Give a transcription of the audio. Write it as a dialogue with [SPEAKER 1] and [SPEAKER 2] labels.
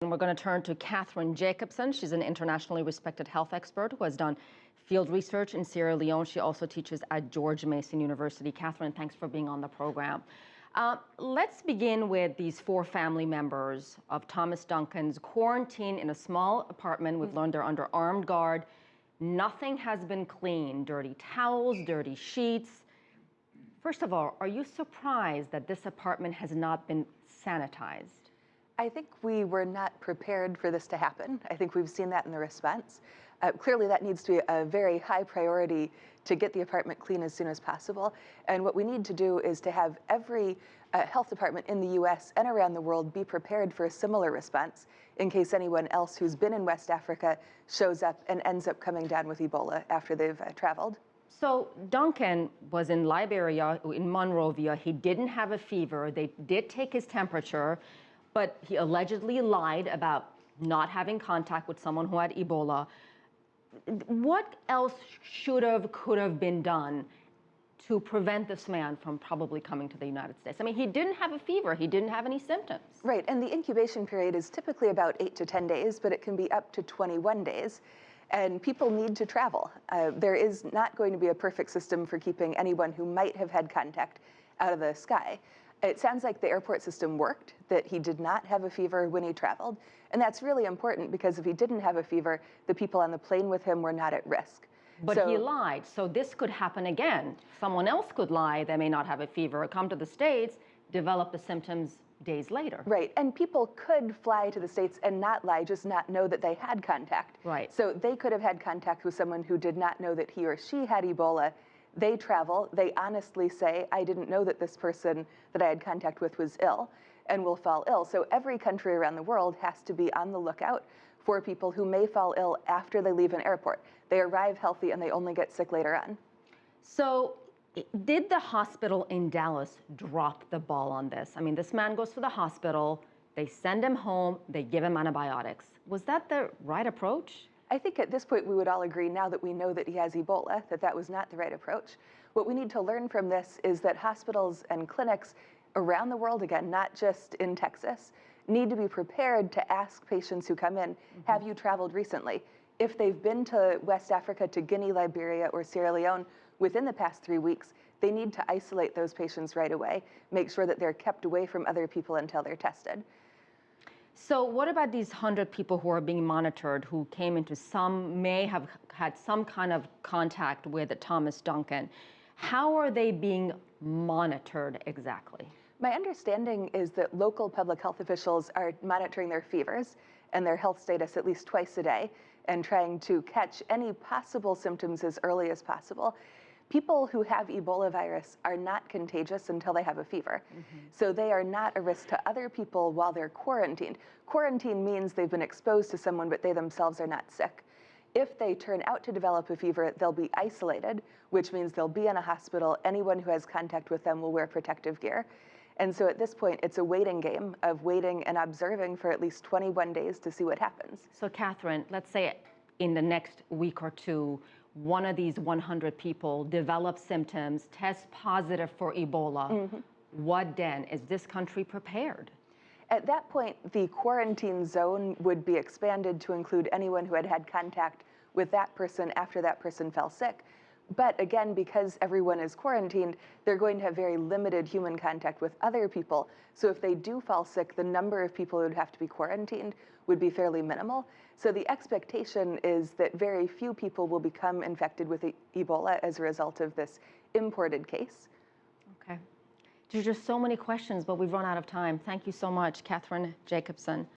[SPEAKER 1] And we're going to turn to Kathryn Jacobsen. She's an internationally respected health expert who has done field research in Sierra Leone. She also teaches at George Mason University. Kathryn, thanks for being on the program. Let's begin with these 4 family members of Thomas Duncan's quarantine in a small apartment. We've learned they're under armed guard. Nothing has been cleaned. Dirty towels, dirty sheets. First of all, are you surprised that this apartment has not been sanitized?
[SPEAKER 2] I think we were not prepared for this to happen. I think we've seen that in the response. Clearly, that needs to be a very high priority to get the apartment clean as soon as possible. And what we need to do is to have every health department in the U.S. and around the world be prepared for a similar response in case anyone else who's been in West Africa shows up and ends up coming down with Ebola after they've traveled.
[SPEAKER 1] So Duncan was in Liberia, in Monrovia. He didn't have a fever. They did take his temperature, but he allegedly lied about not having contact with someone who had Ebola. What else could have been done to prevent this man from probably coming to the United States? I mean, he didn't have a fever. He didn't have any symptoms.
[SPEAKER 2] Right, and the incubation period is typically about 8 to 10 days, but it can be up to 21 days. And people need to travel. There is not going to be a perfect system for keeping anyone who might have had contact out of the sky. It sounds like the airport system worked, that he did not have a fever when he traveled. And that's really important because if he didn't have a fever, the people on the plane with him were not at risk.
[SPEAKER 1] But he lied, so this could happen again. Someone else could lie, they may not have a fever, come to the States, develop the symptoms days later.
[SPEAKER 2] Right, and people could fly to the States and not lie, just not know that they had contact.
[SPEAKER 1] Right.
[SPEAKER 2] So they could have had contact with someone who did not know that he or she had Ebola. They travel, they honestly say, I didn't know that this person that I had contact with was ill and will fall ill. So every country around the world has to be on the lookout for people who may fall ill after they leave an airport. They arrive healthy and they only get sick later on.
[SPEAKER 1] So did the hospital in Dallas drop the ball on this? I mean, this man goes to the hospital, they send him home, they give him antibiotics. Was that the right approach?
[SPEAKER 2] I think at this point we would all agree, now that we know that he has Ebola, that that was not the right approach. What we need to learn from this is that hospitals and clinics around the world, again, not just in Texas, need to be prepared to ask patients who come in, have you traveled recently? If they've been to West Africa, to Guinea, Liberia, or Sierra Leone within the past 3 weeks, they need to isolate those patients right away, make sure that they're kept away from other people until they're tested.
[SPEAKER 1] So what about these 100 people who are being monitored, who came into may have had some kind of contact with Thomas Duncan? How are they being monitored exactly?
[SPEAKER 2] My understanding is that local public health officials are monitoring their fevers and their health status at least twice a day and trying to catch any possible symptoms as early as possible. People who have Ebola virus are not contagious until they have a fever. So they are not a risk to other people while they're quarantined. Quarantine means they've been exposed to someone, but they themselves are not sick. If they turn out to develop a fever, they'll be isolated, which means they'll be in a hospital. Anyone who has contact with them will wear protective gear. And so at this point, it's a waiting game of waiting and observing for at least 21 days to see what happens.
[SPEAKER 1] So Kathryn, let's say in the next week or two, one of these 100 people develops symptoms, tests positive for Ebola. What then? Is this country prepared?
[SPEAKER 2] At that point, the quarantine zone would be expanded to include anyone who had had contact with that person after that person fell sick. But again, because everyone is quarantined, they're going to have very limited human contact with other people. So if they do fall sick, the number of people who would have to be quarantined would be fairly minimal. So the expectation is that very few people will become infected with Ebola as a result of this imported case.
[SPEAKER 1] Okay. There's just so many questions, but we've run out of time. Thank you so much, Kathryn Jacobsen.